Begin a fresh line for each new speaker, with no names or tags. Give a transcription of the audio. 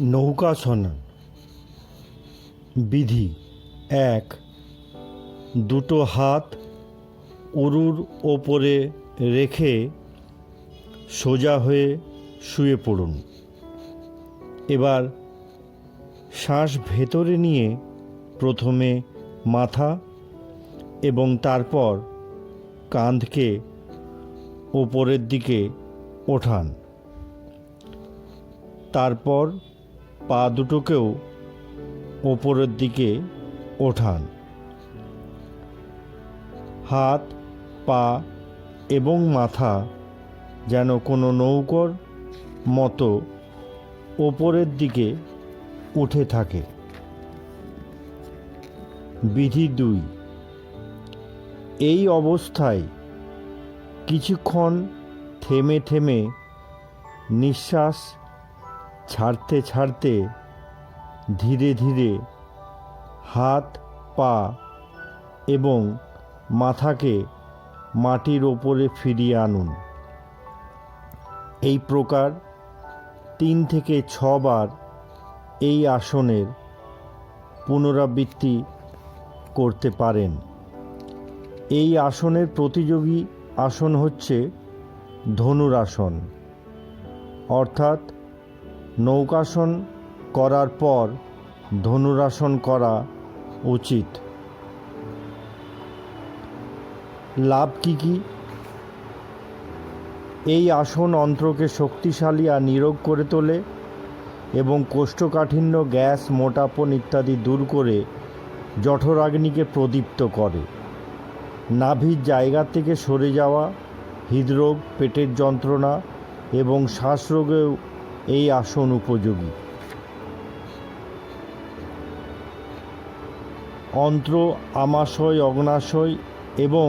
নৌকাসন বিধি ১। দুটো হাত উরুর ওপরে রেখে সোজা হয়ে শুয়ে পড়ুন। এবার শ্বাস ভেতরে নিয়ে প্রথমে মাথা এবং তারপর কাঁধকে ওপরের দিকে ওঠান। তারপর পা দুটোকেও ওপরের দিকে ওঠান। হাত, পা এবং মাথা যেন কোনো নৌকোর মতো ওপরের দিকে উঠে থাকে। বিধি ২। এই অবস্থায় কিছুক্ষণ থেমে থেমে নিঃশ্বাস ছাড়তে ছাড়তে ধীরে ধীরে হাত, পা এবং মাথাকে মাটির ওপরে ফিরিয়ে আনুন। এই প্রকার ৩ থেকে ৬ বার এই আসনের পুনরাবৃত্তি করতে পারেন। এই আসনের প্রতিযোগী আসন হচ্ছে ধনুরাসন, অর্থাৎ নৌকাসন করার পর ধনুরাসন করা উচিত। লাভ কী কী? এই আসন অন্ত্রকে শক্তিশালী আর নিরোগ করে তোলে এবং কোষ্ঠকাঠিন্য, গ্যাস, মোটাপন ইত্যাদি দূর করে জঠরাগ্নিকে প্রদীপ্ত করে। নাভির জায়গা থেকে সরে যাওয়া, হৃদরোগ, পেটের যন্ত্রণা এবং শ্বাসরোগেও এই আসন উপযোগী। অন্ত্র, আমাশয়, অগ্ন্যাশয় এবং